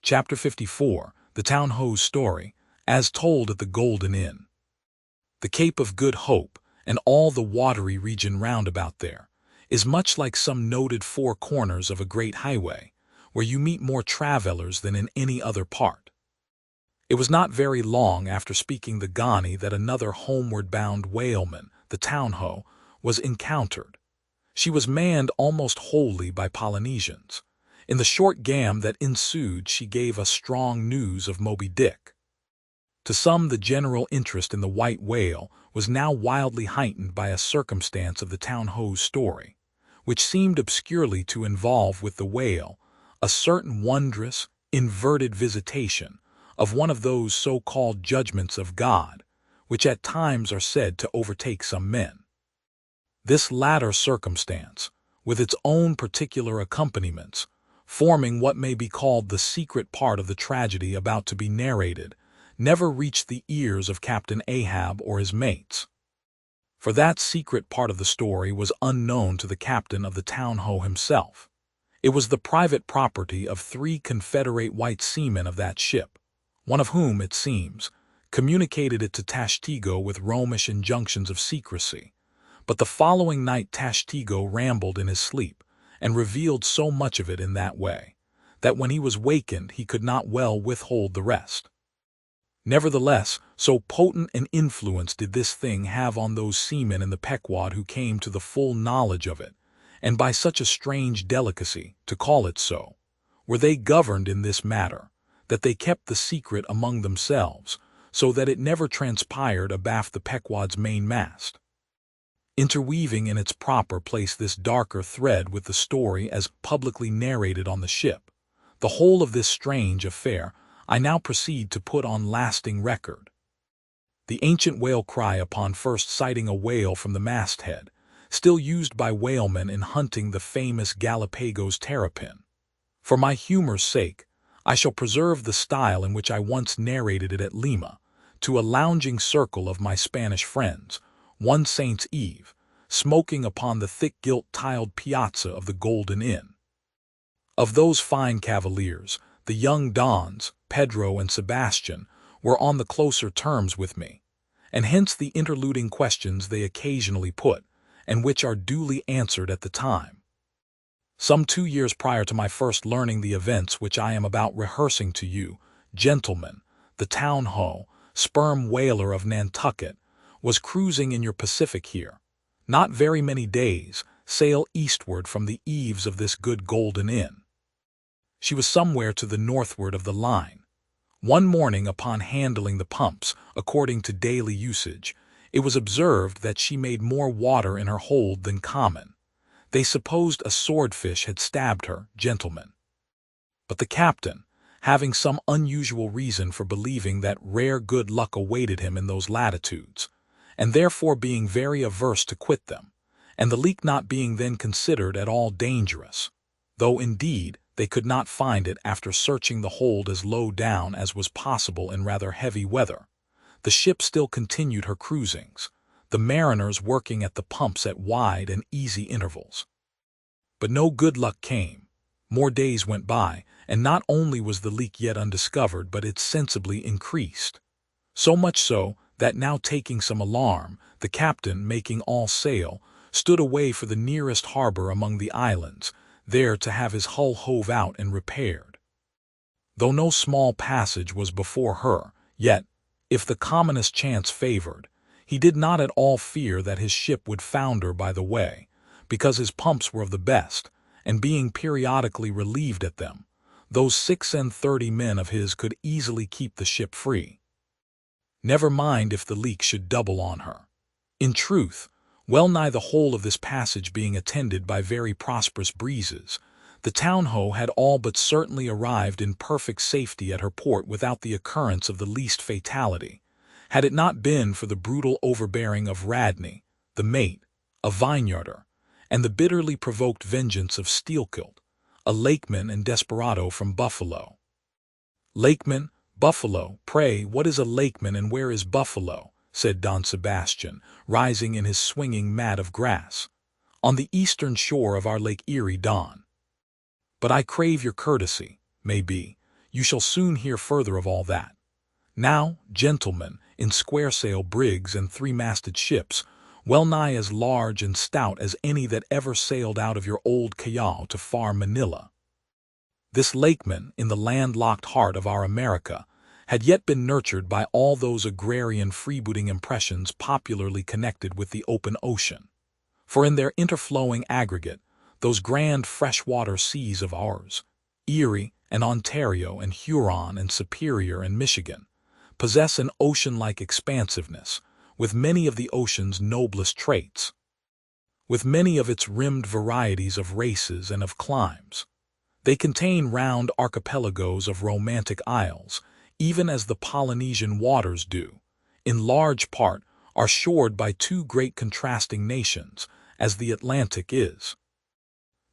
Chapter 54, The Town Ho's Story, as told at the Golden Inn. The Cape of Good Hope, and all the watery region round about there, is much like some noted four corners of a great highway, where you meet more travellers than in any other part. It was not very long after speaking the Ghani that another homeward-bound whaleman, the Town Ho, was encountered. She was manned almost wholly by Polynesians. In the short gam that ensued she gave us strong news of Moby Dick. To some the general interest in the white whale was now wildly heightened by a circumstance of the Town Ho's story, which seemed obscurely to involve with the whale a certain wondrous, inverted visitation of one of those so-called judgments of God, which at times are said to overtake some men. This latter circumstance, with its own particular accompaniments, forming what may be called the secret part of the tragedy about to be narrated, never reached the ears of Captain Ahab or his mates. For that secret part of the story was unknown to the captain of the Town Ho himself. It was the private property of 3 Confederate white seamen of that ship, one of whom, it seems, communicated it to Tashtego with Romish injunctions of secrecy. But the following night Tashtego rambled in his sleep, and revealed so much of it in that way, that when he was wakened he could not well withhold the rest. Nevertheless, so potent an influence did this thing have on those seamen in the Pequod who came to the full knowledge of it, and by such a strange delicacy, to call it so, were they governed in this matter, that they kept the secret among themselves, so that it never transpired abaft the Pequod's mainmast. Interweaving in its proper place this darker thread with the story as publicly narrated on the ship, the whole of this strange affair I now proceed to put on lasting record. The ancient whale cry upon first sighting a whale from the masthead, still used by whalemen in hunting the famous Galapagos terrapin. For my humor's sake, I shall preserve the style in which I once narrated it at Lima, to a lounging circle of my Spanish friends, one Saint's Eve, smoking upon the thick gilt tiled piazza of the Golden Inn. Of those fine cavaliers, the young Dons, Pedro and Sebastian, were on the closer terms with me, and hence the interluding questions they occasionally put, and which are duly answered at the time. Some 2 years prior to my first learning the events which I am about rehearsing to you, gentlemen, the Town Ho, sperm whaler of Nantucket, was cruising in your Pacific here, not very many days, sail eastward from the eaves of this good Golden Inn. She was somewhere to the northward of the line. One morning upon handling the pumps, according to daily usage, it was observed that she made more water in her hold than common. They supposed a swordfish had stabbed her, gentlemen. But the captain, having some unusual reason for believing that rare good luck awaited him in those latitudes, and therefore being very averse to quit them, and the leak not being then considered at all dangerous, though indeed they could not find it after searching the hold as low down as was possible in rather heavy weather, the ship still continued her cruisings, the mariners working at the pumps at wide and easy intervals. But no good luck came. More days went by, and not only was the leak yet undiscovered, but it sensibly increased. So much so that now, taking some alarm, the captain, making all sail, stood away for the nearest harbor among the islands, there to have his hull hove out and repaired. Though no small passage was before her, yet, if the commonest chance favored, he did not at all fear that his ship would founder by the way, because his pumps were of the best, and being periodically relieved at them, those 36 men of his could easily keep the ship free. Never mind if the leak should double on her. In truth, well nigh the whole of this passage being attended by very prosperous breezes, the Town Ho had all but certainly arrived in perfect safety at her port without the occurrence of the least fatality, had it not been for the brutal overbearing of Radney, the mate, a vineyarder, and the bitterly provoked vengeance of Steelkilt, a lakeman and desperado from Buffalo. Lakeman, Buffalo, pray, what is a lakeman and where is Buffalo? Said Don Sebastian, rising in his swinging mat of grass. On the eastern shore of our Lake Erie, Don. But I crave your courtesy, may be. you shall soon hear further of all that. Now, gentlemen, in square-sail brigs and three-masted ships, well-nigh as large and stout as any that ever sailed out of your old Callao to far Manila. This lakeman, in the landlocked heart of our America, had yet been nurtured by all those agrarian freebooting impressions popularly connected with the open ocean. For in their interflowing aggregate, those grand freshwater seas of ours, Erie and Ontario and Huron and Superior and Michigan, possess an ocean-like expansiveness, with many of the ocean's noblest traits, with many of its rimmed varieties of races and of climes. They contain round archipelagos of romantic isles, even as the Polynesian waters do, in large part are shored by two great contrasting nations, as the Atlantic is.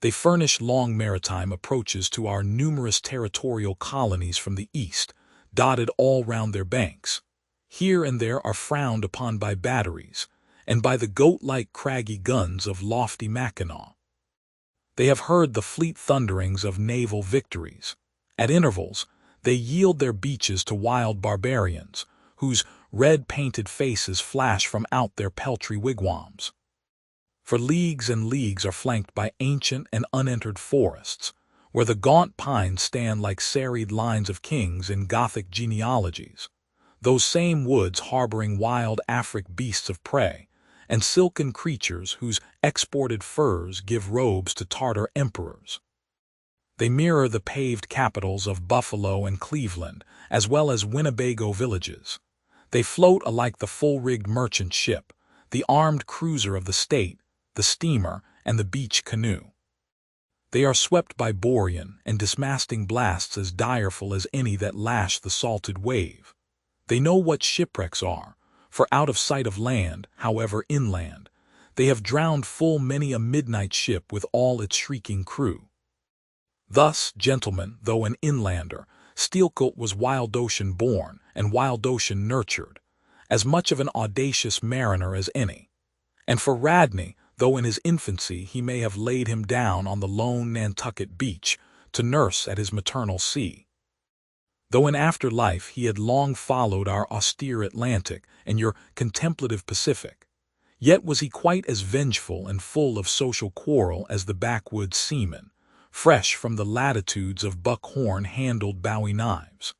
They furnish long maritime approaches to our numerous territorial colonies from the east, dotted all round their banks. Here and there are frowned upon by batteries, and by the goat-like craggy guns of lofty Mackinaw. They have heard the fleet thunderings of naval victories. At intervals, they yield their beaches to wild barbarians, whose red-painted faces flash from out their peltry wigwams. For leagues and leagues are flanked by ancient and unentered forests, where the gaunt pines stand like serried lines of kings in Gothic genealogies, those same woods harboring wild Afric beasts of prey, and silken creatures whose exported furs give robes to Tartar emperors. They mirror the paved capitals of Buffalo and Cleveland, as well as Winnebago villages. They float alike the full-rigged merchant ship, the armed cruiser of the state, the steamer, and the beach canoe. They are swept by borean and dismasting blasts as direful as any that lash the salted wave. They know what shipwrecks are, for out of sight of land, however inland, they have drowned full many a midnight ship with all its shrieking crew. Thus, gentlemen, though an inlander, Steelcoat was wild ocean born and wild ocean nurtured, as much of an audacious mariner as any. And for Radney, though in his infancy he may have laid him down on the lone Nantucket beach to nurse at his maternal sea, though in after life he had long followed our austere Atlantic and your contemplative Pacific, yet was he quite as vengeful and full of social quarrel as the backwoods seaman, fresh from the latitudes of buckhorn-handled Bowie knives.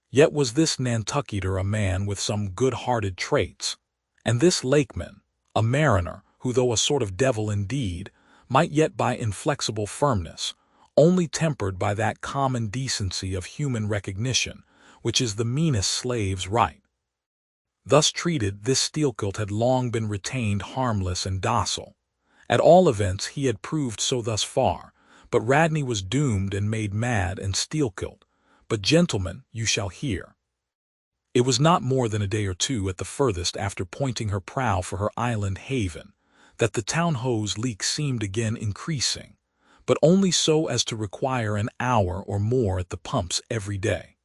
Yet was this Nantucketer a man with some good-hearted traits, and this lakeman, a mariner who, though a sort of devil indeed, might yet by inflexible firmness, only tempered by that common decency of human recognition, which is the meanest slave's right. Thus treated, this Steelcoat had long been retained harmless and docile. At all events he had proved so thus far, but Radney was doomed and made mad and Steelcoat. But gentlemen, you shall hear. It was not more than a day or two at the furthest after pointing her prow for her island haven, that the town-ho's leak seemed again increasing, but only so as to require an hour or more at the pumps every day.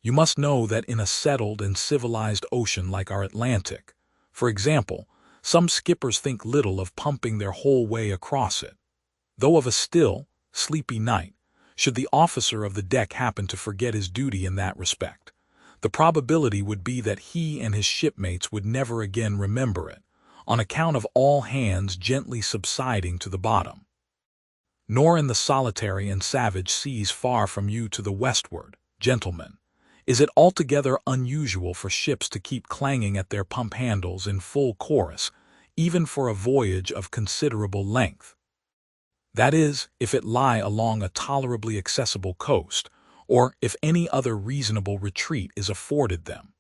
You must know that in a settled and civilized ocean like our Atlantic, for example, some skippers think little of pumping their whole way across it, though of a still, sleepy night, should the officer of the deck happen to forget his duty in that respect, the probability would be that he and his shipmates would never again remember it, on account of all hands gently subsiding to the bottom. Nor in the solitary and savage seas far from you to the westward, gentlemen, is it altogether unusual for ships to keep clanging at their pump handles in full chorus, even for a voyage of considerable length. That is, if it lie along a tolerably accessible coast, or if any other reasonable retreat is afforded them.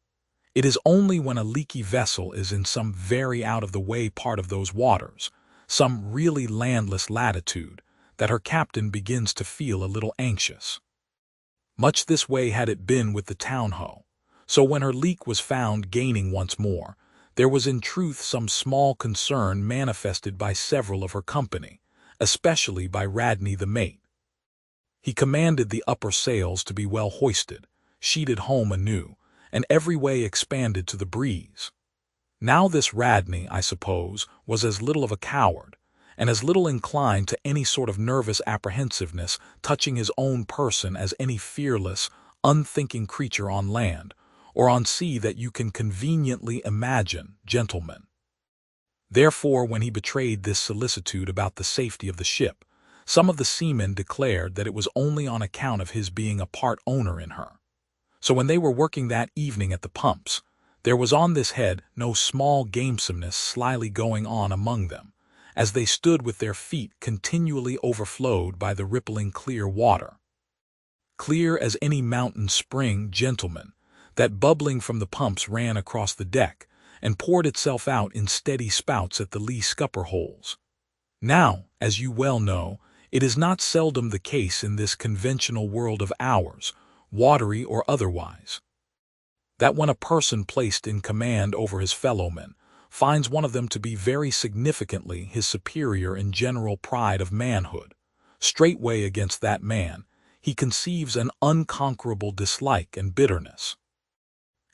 It is only when a leaky vessel is in some very out-of-the-way part of those waters, some really landless latitude, that her captain begins to feel a little anxious. Much this way had it been with the town-ho, so when her leak was found gaining once more, there was in truth some small concern manifested by several of her company, especially by Radney the mate. He commanded the upper sails to be well hoisted, sheeted home anew, and every way expanded to the breeze. Now this Radney, I suppose, was as little of a coward, and as little inclined to any sort of nervous apprehensiveness touching his own person as any fearless, unthinking creature on land or on sea that you can conveniently imagine, gentlemen. Therefore, when he betrayed this solicitude about the safety of the ship, some of the seamen declared that it was only on account of his being a part owner in her. So when they were working that evening at the pumps, there was on this head no small gamesomeness slyly going on among them, as they stood with their feet continually overflowed by the rippling clear water. Clear as any mountain spring, gentlemen, that bubbling from the pumps ran across the deck and poured itself out in steady spouts at the lee scupper holes. Now, as you well know, it is not seldom the case in this conventional world of ours, watery or otherwise, that when a person placed in command over his fellowmen finds one of them to be very significantly his superior in general pride of manhood, straightway against that man he conceives an unconquerable dislike and bitterness.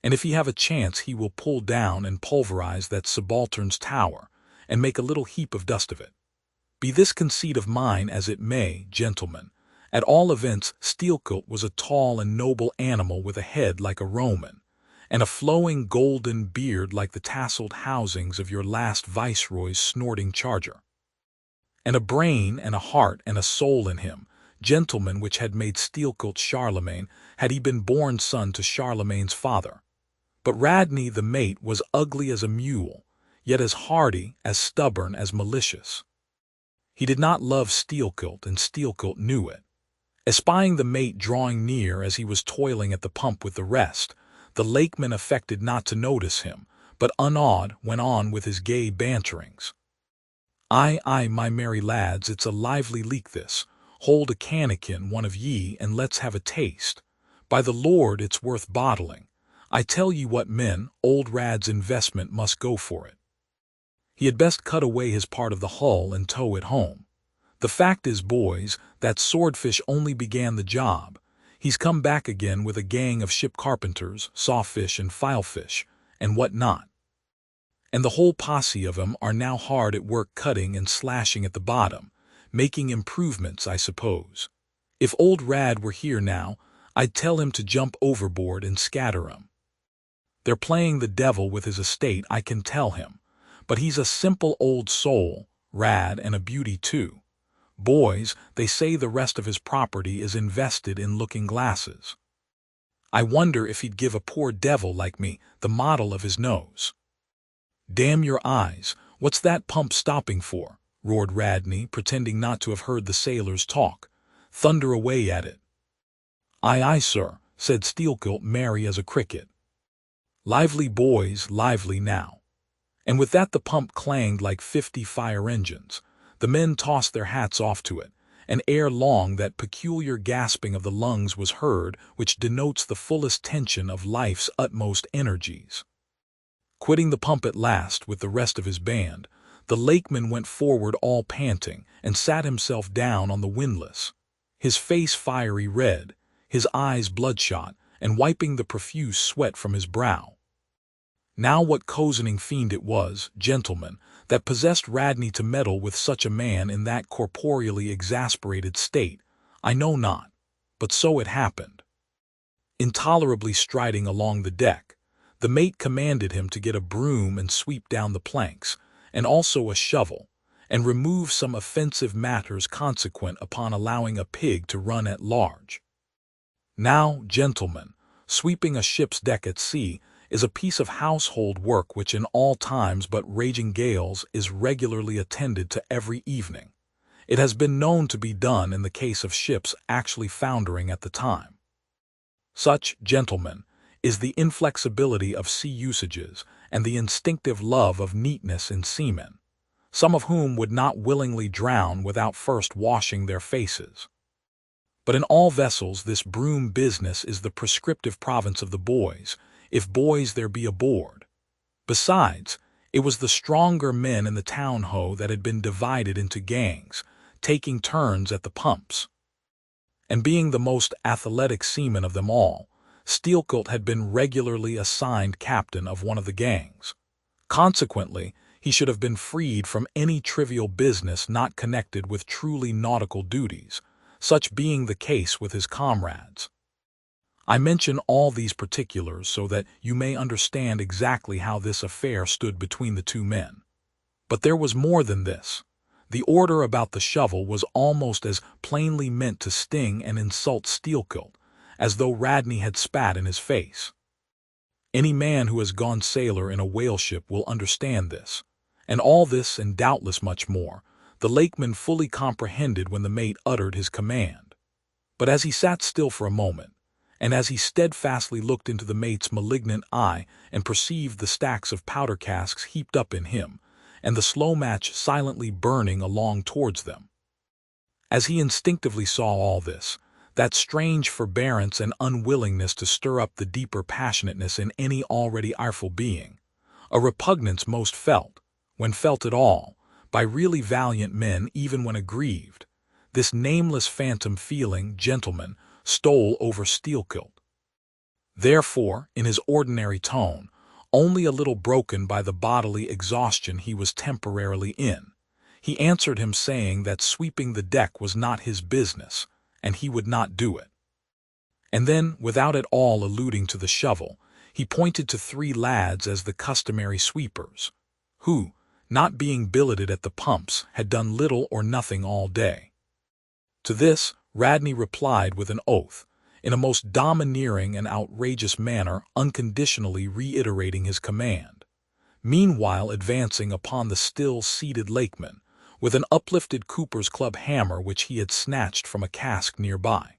And if he have a chance he will pull down and pulverize that subaltern's tower and make a little heap of dust of it. Be this conceit of mine as it may, gentlemen, at all events Steelkilt was a tall and noble animal with a head like a Roman, and a flowing golden beard like the tasseled housings of your last viceroy's snorting charger, and a brain and a heart and a soul in him, gentlemen, which had made Steelkilt Charlemagne had he been born son to Charlemagne's father. But Radney the mate was ugly as a mule, yet as hardy, as stubborn, as malicious. He did not love Steelkilt, and Steelkilt knew it. Espying the mate drawing near as he was toiling at the pump with the rest, the lakeman affected not to notice him, but unawed went on with his gay banterings. "Aye, my merry lads, it's a lively leak this. Hold a cannikin, one of ye, and let's have a taste. By the Lord, it's worth bottling. I tell ye what, men, old Rad's investment must go for it. He had best cut away his part of the hull and tow it home. The fact is, boys, that swordfish only began the job. He's come back again with a gang of ship carpenters, sawfish and filefish, and what not. And the whole posse of 'em are now hard at work cutting and slashing at the bottom, making improvements, I suppose. If old Rad were here now, I'd tell him to jump overboard and scatter 'em. They're playing the devil with his estate, I can tell him, but he's a simple old soul, Rad, and a beauty too. Boys, they say the rest of his property is invested in looking-glasses. I wonder if he'd give a poor devil like me the model of his nose." "Damn your eyes, what's that pump stopping for?" roared Radney, pretending not to have heard the sailors talk. "Thunder away at it." "Aye, sir," said Steelkilt, merry as a cricket. "Lively, boys, lively now." And with that the pump clanged like 50 fire engines. The men tossed their hats off to it, and ere long that peculiar gasping of the lungs was heard which denotes the fullest tension of life's utmost energies. Quitting the pump at last with the rest of his band, the lakeman went forward all panting and sat himself down on the windlass, his face fiery red, his eyes bloodshot, and wiping the profuse sweat from his brow. Now what cozening fiend it was, gentlemen, that possessed Radney to meddle with such a man in that corporeally exasperated state, I know not, but so it happened. Intolerably striding along the deck, the mate commanded him to get a broom and sweep down the planks, and also a shovel, and remove some offensive matters consequent upon allowing a pig to run at large. Now, gentlemen, sweeping a ship's deck at sea is a piece of household work which in all times but raging gales is regularly attended to every evening. It has been known to be done in the case of ships actually foundering at the time. Such, gentlemen, is the inflexibility of sea usages and the instinctive love of neatness in seamen, some of whom would not willingly drown without first washing their faces. But in all vessels this broom business is the prescriptive province of the boys, if boys there be aboard. Besides, it was the stronger men in the town-ho that had been divided into gangs, taking turns at the pumps. And being the most athletic seaman of them all, Steelkilt had been regularly assigned captain of one of the gangs. Consequently, he should have been freed from any trivial business not connected with truly nautical duties, such being the case with his comrades. I mention all these particulars so that you may understand exactly how this affair stood between the two men. But there was more than this. The order about the shovel was almost as plainly meant to sting and insult Steelkilt, as though Radney had spat in his face. Any man who has gone sailor in a whaleship will understand this, and all this and doubtless much more, the lakeman fully comprehended when the mate uttered his command. But as he sat still for a moment, and as he steadfastly looked into the mate's malignant eye and perceived the stacks of powder casks heaped up in him, and the slow match silently burning along towards them. As he instinctively saw all this, that strange forbearance and unwillingness to stir up the deeper passionateness in any already ireful being, a repugnance most felt, when felt at all, by really valiant men even when aggrieved, this nameless phantom feeling, gentlemen, stole over Steelkilt. Therefore, in his ordinary tone, only a little broken by the bodily exhaustion he was temporarily in, he answered him saying that sweeping the deck was not his business, and he would not do it. And then, without at all alluding to the shovel, he pointed to 3 lads as the customary sweepers, who, not being billeted at the pumps, had done little or nothing all day. To this, Radney replied with an oath, in a most domineering and outrageous manner, unconditionally reiterating his command, meanwhile advancing upon the still-seated lakeman, with an uplifted Cooper's Club hammer which he had snatched from a cask nearby.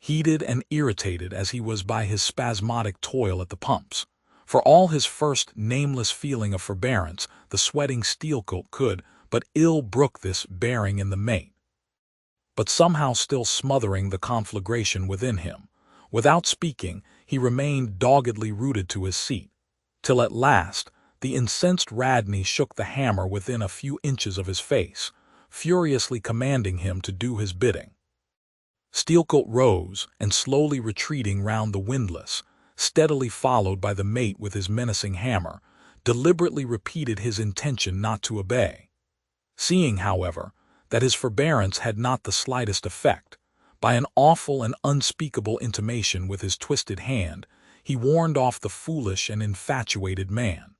Heated and irritated as he was by his spasmodic toil at the pumps, for all his first nameless feeling of forbearance, the sweating Steelkilt could but ill brook this bearing in the mate. But somehow still smothering the conflagration within him, without speaking, he remained doggedly rooted to his seat, till at last the incensed Radney shook the hammer within a few inches of his face, furiously commanding him to do his bidding. Steelkilt rose, and slowly retreating round the windlass, steadily followed by the mate with his menacing hammer, deliberately repeated his intention not to obey. Seeing, however, that his forbearance had not the slightest effect, by an awful and unspeakable intimation with his twisted hand, he warned off the foolish and infatuated man.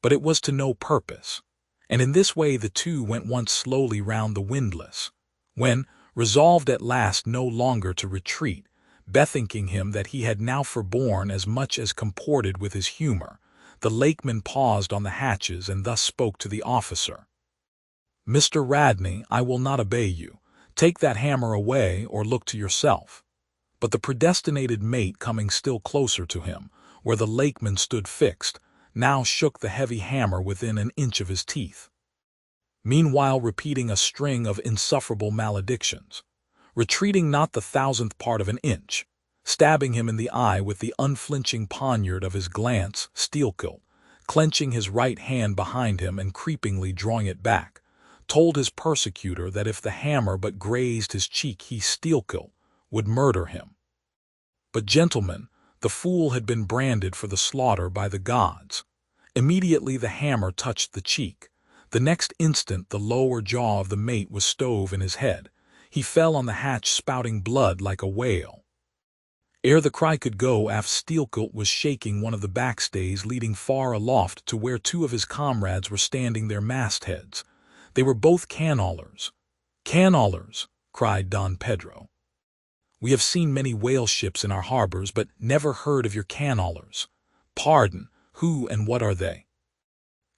But it was to no purpose, and in this way the two went once slowly round the windlass, when, resolved at last no longer to retreat, bethinking him that he had now forborne as much as comported with his humor, the lakeman paused on the hatches and thus spoke to the officer. "Mr. Radney, I will not obey you. Take that hammer away or look to yourself." But the predestinated mate, coming still closer to him, where the lakeman stood fixed, now shook the heavy hammer within an inch of his teeth, meanwhile repeating a string of insufferable maledictions, retreating not the 1,000th part of an inch, stabbing him in the eye with the unflinching poniard of his glance. Steelkilt, clenching his right hand behind him and creepingly drawing it back, told his persecutor that if the hammer but grazed his cheek he, Steelkilt, would murder him. But, gentlemen, the fool had been branded for the slaughter by the gods. Immediately the hammer touched the cheek. The next instant the lower jaw of the mate was stove in his head. He fell on the hatch spouting blood like a whale. Ere the cry could go aft, Steelkilt was shaking one of the backstays leading far aloft to where 2 of his comrades were standing their mastheads. They were both canhaulers. "Canhaulers!" cried Don Pedro. "We have seen many whale ships in our harbors, but never heard of your canhaulers." "Pardon, who and what are they?"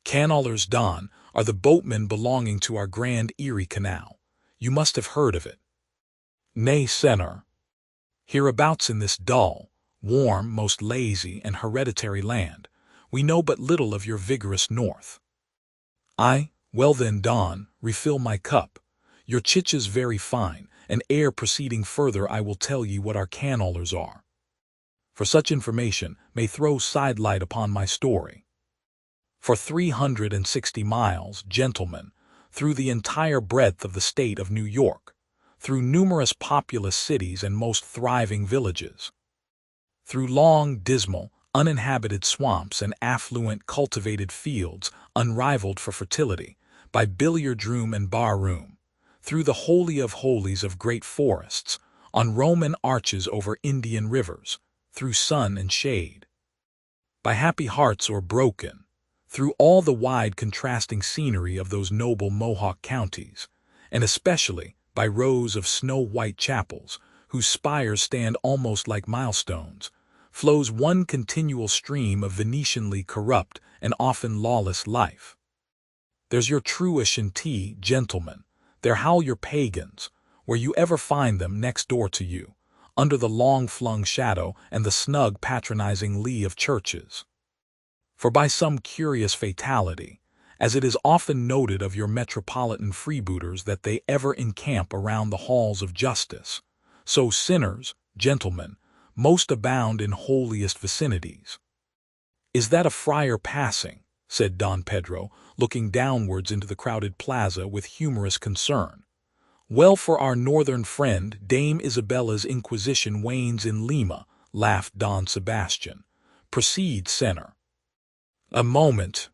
"Canhaulers, Don, are the boatmen belonging to our Grand Erie Canal. You must have heard of it." "Nay, senor. Hereabouts in this dull, warm, most lazy, and hereditary land, we know but little of your vigorous north." "Aye, well then, Don, refill my cup. Your chitch is very fine, and ere proceeding further I will tell ye what our canhaulers are, for such information may throw sidelight upon my story. For 360 miles, gentlemen, through the entire breadth of the state of New York, through numerous populous cities and most thriving villages, through long, dismal, uninhabited swamps and affluent cultivated fields unrivaled for fertility, by billiard room and bar room, through the holy of holies of great forests, on Roman arches over Indian rivers, through sun and shade, by happy hearts or broken, through all the wide contrasting scenery of those noble Mohawk counties, and especially by rows of snow-white chapels, whose spires stand almost like milestones, flows one continual stream of Venetianly corrupt and often lawless life. There's your true Ashanti, gentlemen, there howl your pagans, where you ever find them next door to you, under the long-flung shadow and the snug patronizing lee of churches. For by some curious fatality, as it is often noted of your metropolitan freebooters that they ever encamp around the halls of justice, so sinners, gentlemen, most abound in holiest vicinities. "Is that a friar passing?" said Don Pedro, looking downwards into the crowded plaza with humorous concern. "Well, for our northern friend, Dame Isabella's Inquisition wanes in Lima," laughed Don Sebastian. "Proceed, senor." "A moment."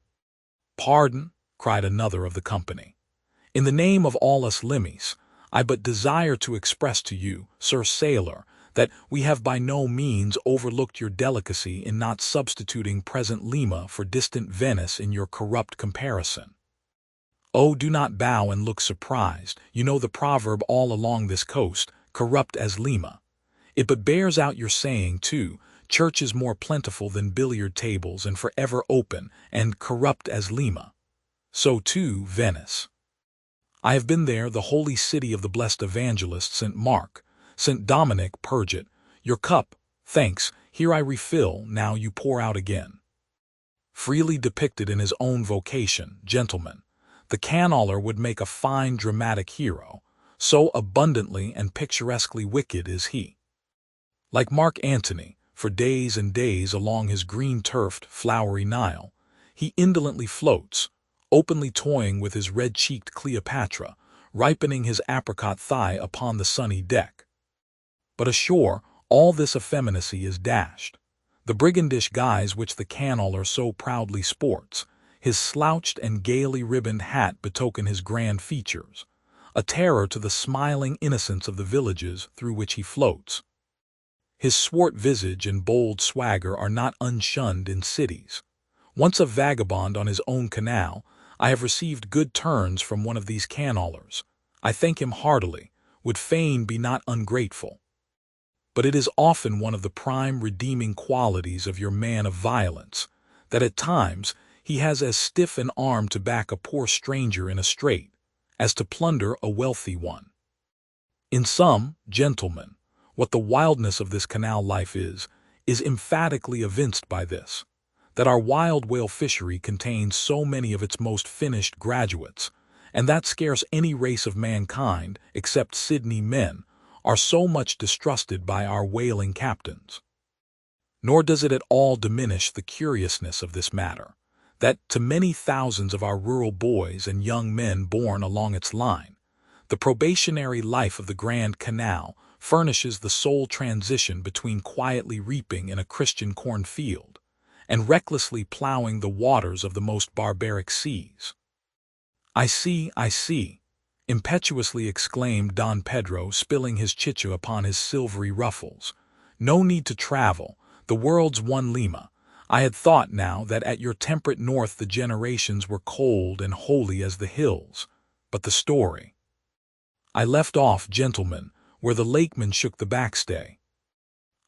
"Pardon," cried another of the company. "In the name of all us Limmys, I but desire to express to you, Sir Sailor, that we have by no means overlooked your delicacy in not substituting present Lima for distant Venice in your corrupt comparison. Oh, do not bow and look surprised. You know the proverb all along this coast, corrupt as Lima. It but bears out your saying, too, church is more plentiful than billiard tables and forever open, and corrupt as Lima. So, too, Venice. I have been there, the holy city of the blessed evangelist St. Mark, St. Dominic, purge it. Your cup, thanks, here I refill, now you pour out again." Freely depicted in his own vocation, gentlemen, the canaller would make a fine dramatic hero, so abundantly and picturesquely wicked is he. Like Mark Antony, for days and days along his green-turfed, flowery Nile, he indolently floats, openly toying with his red-cheeked Cleopatra, ripening his apricot thigh upon the sunny deck. But ashore, all this effeminacy is dashed. The brigandish guise which the canaller so proudly sports, his slouched and gaily ribboned hat betoken his grand features, a terror to the smiling innocence of the villages through which he floats. His swart visage and bold swagger are not unshunned in cities. Once a vagabond on his own canal, I have received good turns from one of these canallers. I thank him heartily, would fain be not ungrateful. But it is often one of the prime redeeming qualities of your man of violence, that at times he has as stiff an arm to back a poor stranger in a strait, as to plunder a wealthy one. In sum, gentlemen, what the wildness of this canal life is emphatically evinced by this, that our wild whale fishery contains so many of its most finished graduates, and that scarce any race of mankind, except Sydney men, are so much distrusted by our whaling captains. Nor does it at all diminish the curiousness of this matter, that to many thousands of our rural boys and young men born along its line, the probationary life of the Grand Canal furnishes the sole transition between quietly reaping in a Christian cornfield and recklessly plowing the waters of the most barbaric seas. I see, impetuously exclaimed Don Pedro, spilling his chicha upon his silvery ruffles. "No need to travel, the world's one Lima. I had thought now that at your temperate north the generations were cold and holy as the hills. But the story." "I left off, gentlemen, where the lakeman shook the backstay."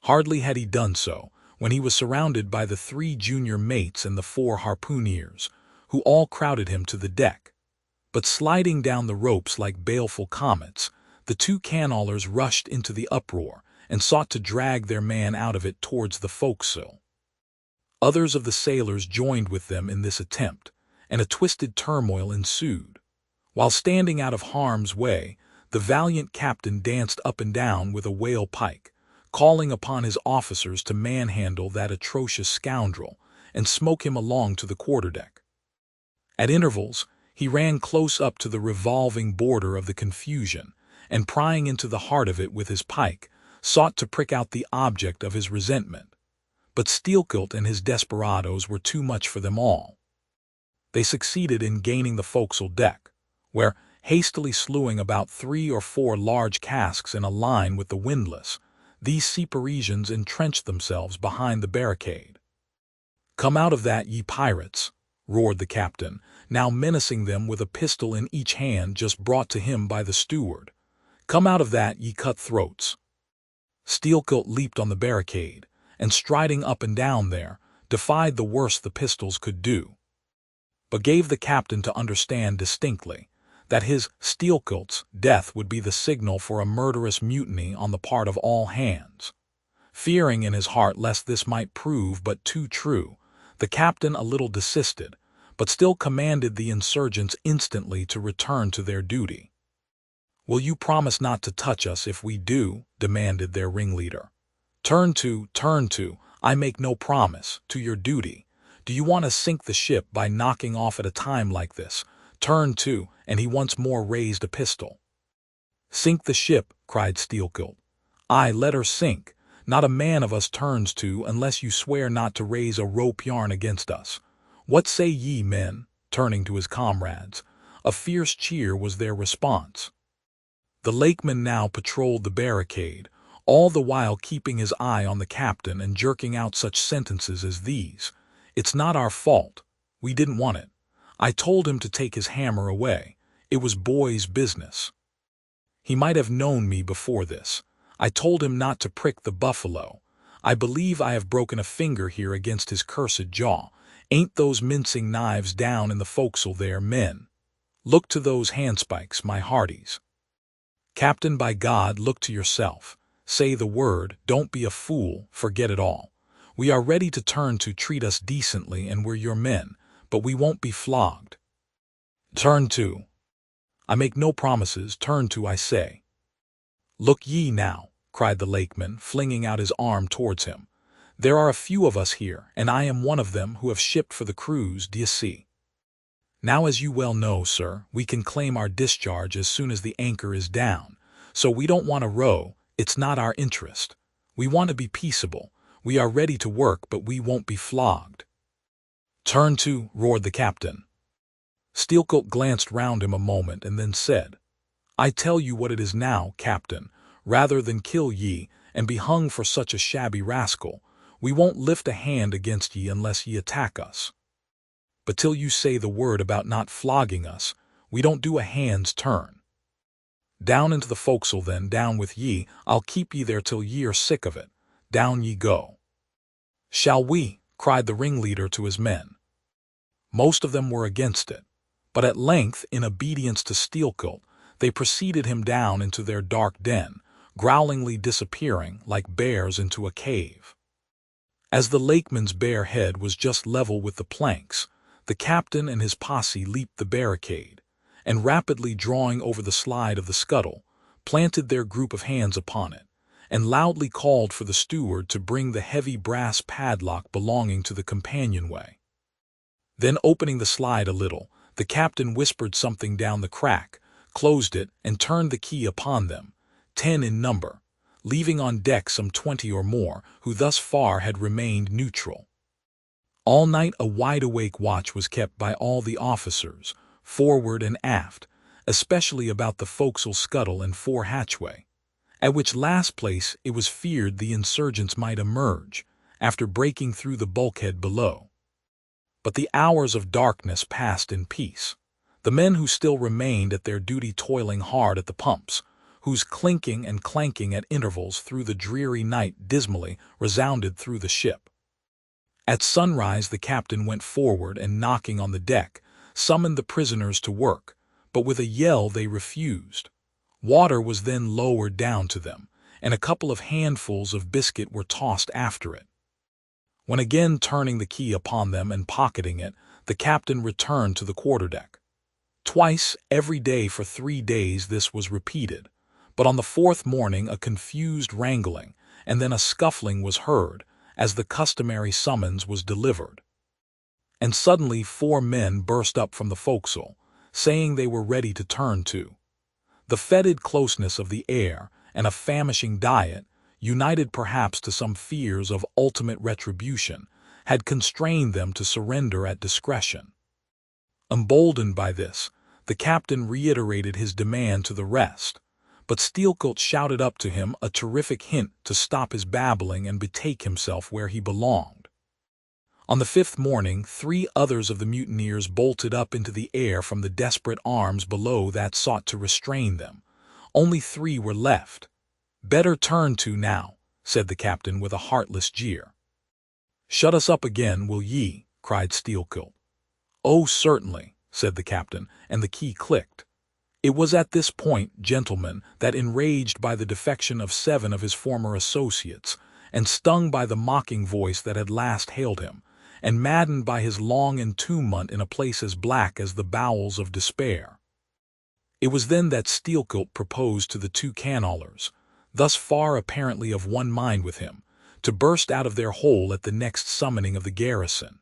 Hardly had he done so, when he was surrounded by the 3 junior mates and the 4 harpooneers, who all crowded him to the deck. But sliding down the ropes like baleful comets, the 2 canallers rushed into the uproar and sought to drag their man out of it towards the forecastle. Others of the sailors joined with them in this attempt, and a twisted turmoil ensued. While standing out of harm's way, the valiant captain danced up and down with a whale pike, calling upon his officers to manhandle that atrocious scoundrel and smoke him along to the quarterdeck. At intervals, he ran close up to the revolving border of the confusion, and prying into the heart of it with his pike, sought to prick out the object of his resentment. but Steelkilt and his desperadoes were too much for them all. They succeeded in gaining the forecastle deck, where, hastily slewing about 3 or 4 large casks in a line with the windlass, these Sea Parisians entrenched themselves behind the barricade. "Come out of that, ye pirates!" roared the captain, now menacing them with a pistol in each hand just brought to him by the steward. "Come out of that, ye cut-throats!" Steelkilt leaped on the barricade, and striding up and down there, defied the worst the pistols could do, but gave the captain to understand distinctly that his, Steelkilt's, death would be the signal for a murderous mutiny on the part of all hands. Fearing in his heart lest this might prove but too true, the captain a little desisted, but still commanded the insurgents instantly to return to their duty. "Will you promise not to touch us if we do?" demanded their ringleader. Turn to, I make no promise, to your duty. Do you want to sink the ship by knocking off at a time like this? Turn to," and he once more raised a pistol. "Sink the ship," cried Steelkilt. "Aye, let her sink. Not a man of us turns to unless you swear not to raise a rope yarn against us. What say ye, men?" turning to his comrades. A fierce cheer was their response. The lakeman now patrolled the barricade, all the while keeping his eye on the captain and jerking out such sentences as these. "It's not our fault. We didn't want it. I told him to take his hammer away. It was boy's business. He might have known me before this. I told him not to prick the buffalo. I believe I have broken a finger here against his cursed jaw. Ain't those mincing knives down in the forecastle there, men? Look to those handspikes, my hearties. Captain, by God, look to yourself. Say the word, don't be a fool, forget it all. We are ready to turn to, treat us decently, and we're your men, but we won't be flogged. Turn to. I make no promises, turn to, I say." "Look ye now," cried the lakeman, flinging out his arm towards him. "There are a few of us here, and I am one of them who have shipped for the cruise, d'ye see? Now, as you well know, sir, we can claim our discharge as soon as the anchor is down, so we don't want to row. It's not our interest. We want to be peaceable. We are ready to work, but we won't be flogged." "Turn to," roared the captain. Steelkilt glanced round him a moment and then said, "I tell you what it is now, captain, rather than kill ye and be hung for such a shabby rascal, we won't lift a hand against ye unless ye attack us. But till you say the word about not flogging us, we don't do a hand's turn. Down into the forecastle then, down with ye. I'll keep ye there till ye are sick of it. Down ye go." "Shall we?" cried the ringleader to his men. Most of them were against it, but at length, in obedience to Steelkilt, they preceded him down into their dark den, growlingly disappearing like bears into a cave. As the lakeman's bare head was just level with the planks, the captain and his posse leaped the barricade, and rapidly drawing over the slide of the scuttle, planted their group of hands upon it, and loudly called for the steward to bring the heavy brass padlock belonging to the companionway. Then, opening the slide a little, the captain whispered something down the crack, closed it, and turned the key upon them, 10 in number, leaving on deck some 20 or more, who thus far had remained neutral. All night a wide-awake watch was kept by all the officers, forward and aft, especially about the forecastle scuttle and fore hatchway, at which last place it was feared the insurgents might emerge, after breaking through the bulkhead below. But the hours of darkness passed in peace. The men who still remained at their duty toiling hard at the pumps, whose clinking and clanking at intervals through the dreary night dismally resounded through the ship. At sunrise the captain went forward and, knocking on the deck, summoned the prisoners to work, but with a yell they refused. Water was then lowered down to them, and a couple of handfuls of biscuit were tossed after it. When again turning the key upon them and pocketing it, the captain returned to the quarterdeck. Twice every day for 3 days this was repeated, but on the 4th morning a confused wrangling and then a scuffling was heard, as the customary summons was delivered. And suddenly 4 men burst up from the forecastle, saying they were ready to turn to. The fetid closeness of the air and a famishing diet, united perhaps to some fears of ultimate retribution, had constrained them to surrender at discretion. Emboldened by this, the captain reiterated his demand to the rest, but Steelcoat shouted up to him a terrific hint to stop his babbling and betake himself where he belonged. On the fifth morning, 3 others of the mutineers bolted up into the air from the desperate arms below that sought to restrain them. Only 3 were left. "Better turn to now," said the captain with a heartless jeer. "Shut us up again, will ye?" cried Steelcoat. "Oh, certainly," said the captain, and the key clicked. It was at this point, gentlemen, that, enraged by the defection of 7 of his former associates, and stung by the mocking voice that had last hailed him, and maddened by his long entombment in a place as black as the bowels of despair, it was then that Steelcoat proposed to the 2 cannolers, thus far apparently of one mind with him, to burst out of their hole at the next summoning of the garrison,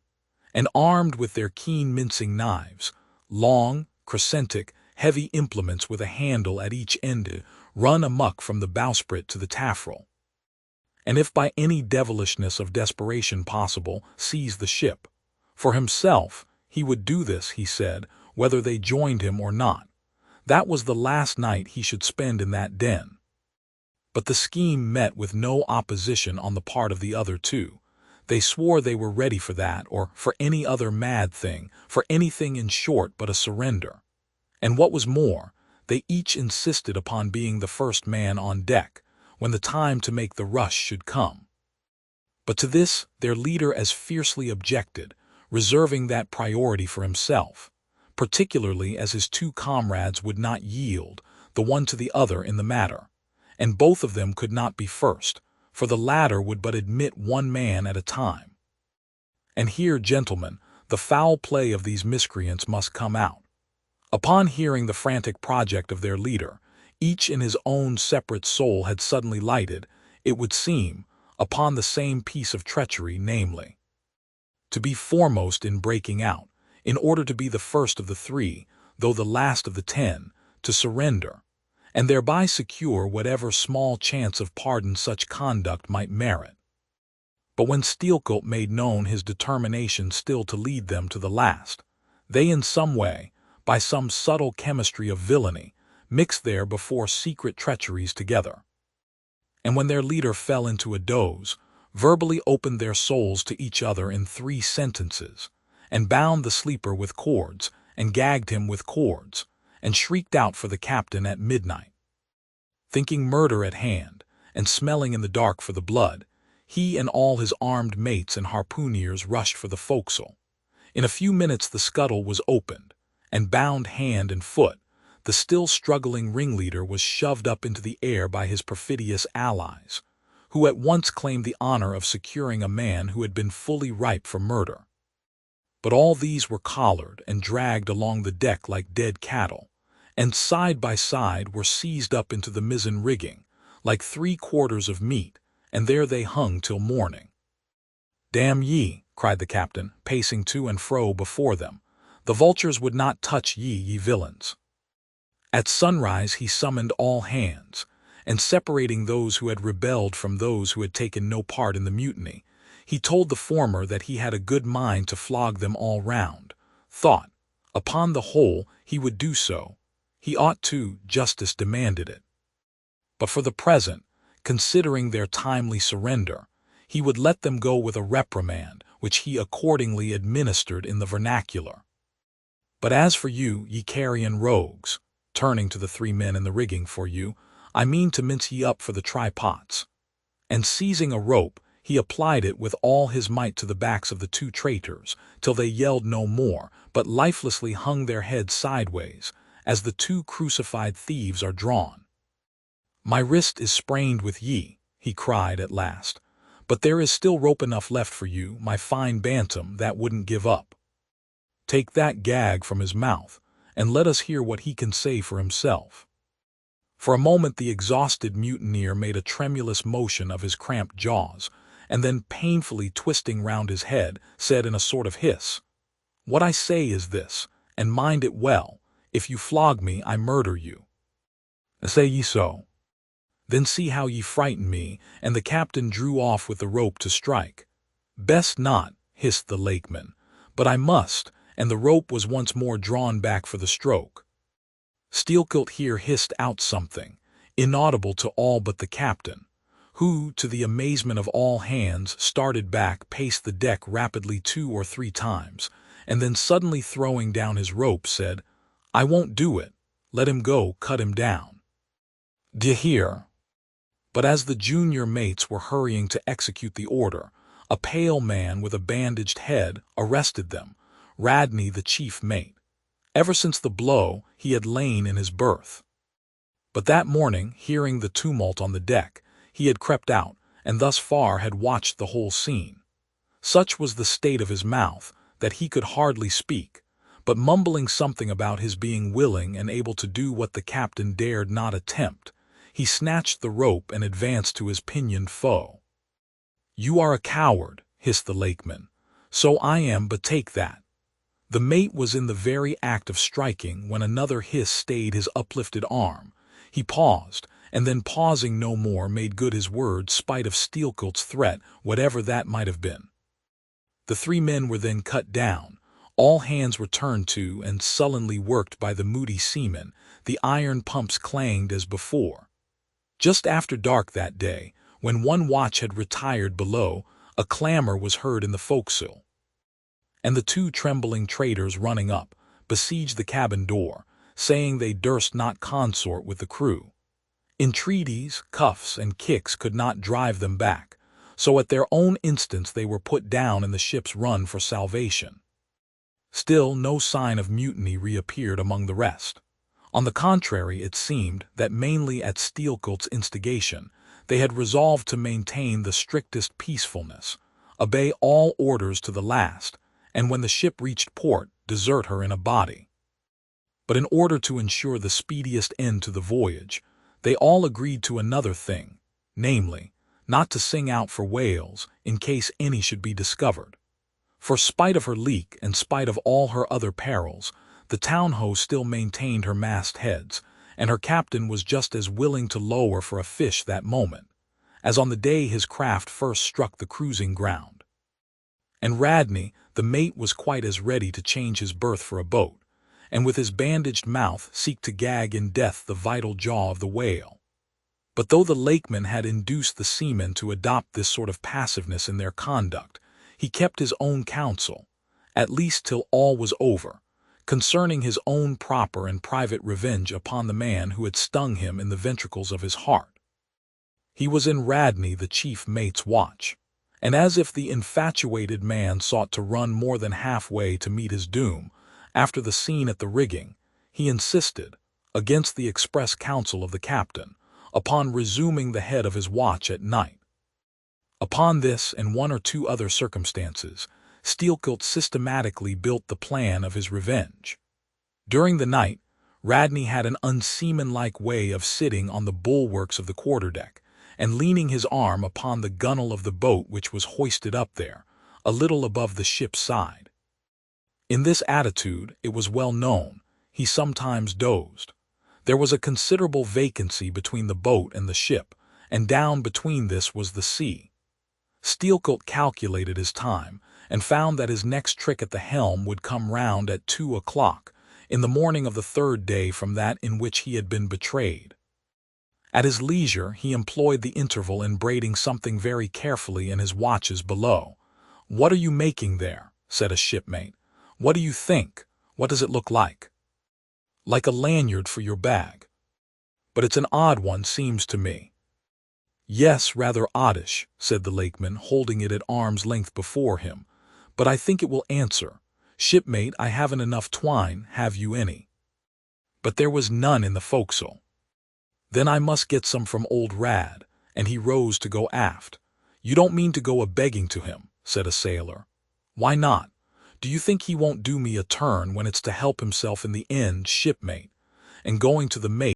and armed with their keen mincing knives, long, crescentic, heavy implements with a handle at each end, run amuck from the bowsprit to the taffrail, and if by any devilishness of desperation possible, seize the ship. For himself, he would do this, he said, whether they joined him or not. That was the last night he should spend in that den. But the scheme met with no opposition on the part of the other 2. They swore they were ready for that, or for any other mad thing, for anything in short but a surrender. And what was more, they each insisted upon being the first man on deck, when the time to make the rush should come. But to this their leader as fiercely objected, reserving that priority for himself, particularly as his 2 comrades would not yield, the one to the other in the matter, and both of them could not be first, for the latter would but admit 1 man at a time. And here, gentlemen, the foul play of these miscreants must come out. Upon hearing the frantic project of their leader, each in his own separate soul had suddenly lighted, it would seem, upon the same piece of treachery, namely, to be foremost in breaking out, in order to be the first of the 3, though the last of the 10, to surrender, and thereby secure whatever small chance of pardon such conduct might merit. But when Steelcoat made known his determination still to lead them to the last, they in some way, by some subtle chemistry of villainy, mixed their before secret treacheries together. And when their leader fell into a doze, verbally opened their souls to each other in 3 sentences, and bound the sleeper with cords, and gagged him with cords, and shrieked out for the captain at midnight. Thinking murder at hand, and smelling in the dark for the blood, he and all his armed mates and harpooneers rushed for the forecastle. In a few minutes the scuttle was opened, and bound hand and foot, the still struggling ringleader was shoved up into the air by his perfidious allies, who at once claimed the honor of securing a man who had been fully ripe for murder. But all these were collared and dragged along the deck like dead cattle, and side by side were seized up into the mizzen rigging, like 3 quarters of meat, and there they hung till morning. "Damn ye," cried the captain, pacing to and fro before them, "the vultures would not touch ye, ye villains." At sunrise he summoned all hands, and separating those who had rebelled from those who had taken no part in the mutiny, he told the former that he had a good mind to flog them all round, thought, upon the whole, he would do so. He ought to, justice demanded it. But for the present, considering their timely surrender, he would let them go with a reprimand, which he accordingly administered in the vernacular. "But as for you, ye carrion rogues," turning to the 3 men in the rigging, "for you, I mean to mince ye up for the trypots." And seizing a rope, he applied it with all his might to the backs of the 2 traitors, till they yelled no more, but lifelessly hung their heads sideways, as the 2 crucified thieves are drawn. "My wrist is sprained with ye," he cried at last, "but there is still rope enough left for you, my fine bantam, that wouldn't give up." Take that gag from his mouth, and let us hear what he can say for himself. For a moment the exhausted mutineer made a tremulous motion of his cramped jaws, and then, painfully twisting round his head, said in a sort of hiss, "What I say is this, and mind it well, if you flog me I murder you." "Say ye so?" Then see how ye frighten me," and the captain drew off with the rope to strike. "Best not," hissed the lakeman. "But I must," and the rope was once more drawn back for the stroke. Steelkilt here hissed out something, inaudible to all but the captain, who, to the amazement of all hands, started back, paced the deck rapidly 2 or 3 times, and then suddenly throwing down his rope, said, "I won't do it. Let him go, cut him down. D'ye hear?" But as the junior mates were hurrying to execute the order, a pale man with a bandaged head arrested them, Radney the chief mate. Ever since the blow, he had lain in his berth. But that morning, hearing the tumult on the deck, he had crept out, and thus far had watched the whole scene. Such was the state of his mouth, that he could hardly speak, but mumbling something about his being willing and able to do what the captain dared not attempt, he snatched the rope and advanced to his pinioned foe. "You are a coward," hissed the lakeman. "So I am, but take that." The mate was in the very act of striking when another hiss stayed his uplifted arm. He paused, and then pausing no more made good his word spite of Steelkilt's threat, whatever that might have been. The 3 men were then cut down, all hands were turned to and sullenly worked by the moody seamen, the iron pumps clanged as before. Just after dark that day, when one watch had retired below, a clamor was heard in the forecastle, and the 2 trembling traders running up, besieged the cabin door, saying they durst not consort with the crew. Entreaties, cuffs, and kicks could not drive them back, so at their own instance they were put down and the ships run for salvation. Still no sign of mutiny reappeared among the rest. On the contrary, it seemed that mainly at Steelkilt's instigation, they had resolved to maintain the strictest peacefulness, obey all orders to the last, and when the ship reached port, desert her in a body. But in order to ensure the speediest end to the voyage, they all agreed to another thing, namely, not to sing out for whales in case any should be discovered. For spite of her leak and spite of all her other perils, the town-ho still maintained her mastheads, and her captain was just as willing to lower for a fish that moment, as on the day his craft first struck the cruising ground. And Radney, the mate, was quite as ready to change his berth for a boat, and with his bandaged mouth seek to gag in death the vital jaw of the whale. But though the lakeman had induced the seamen to adopt this sort of passiveness in their conduct, he kept his own counsel, at least till all was over, concerning his own proper and private revenge upon the man who had stung him in the ventricles of his heart. He was in Radney the chief mate's watch, and as if the infatuated man sought to run more than halfway to meet his doom, after the scene at the rigging, he insisted, against the express counsel of the captain, upon resuming the head of his watch at night. Upon this and 1 or 2 other circumstances, Steelkilt systematically built the plan of his revenge. During the night, Radney had an unseamanlike way of sitting on the bulwarks of the quarterdeck, and leaning his arm upon the gunwale of the boat which was hoisted up there, a little above the ship's side. In this attitude, it was well known, he sometimes dozed. There was a considerable vacancy between the boat and the ship, and down between this was the sea. Steelkilt calculated his time, and found that his next trick at the helm would come round at 2 o'clock, in the morning of the 3rd day from that in which he had been betrayed. At his leisure he employed the interval in braiding something very carefully in his watches below. "What are you making there?" said a shipmate. "What do you think? What does it look like?" "Like a lanyard for your bag." "But it's an odd one, seems to me." "Yes, rather oddish," said the lakeman, holding it at arm's length before him. "But I think it will answer. Shipmate, I haven't enough twine, have you any?" But there was none in the forecastle. "Then I must get some from old Rad," and he rose to go aft. "You don't mean to go a-begging to him," said a sailor. "Why not? Do you think he won't do me a turn when it's to help himself in the end, shipmate?" And going to the mate,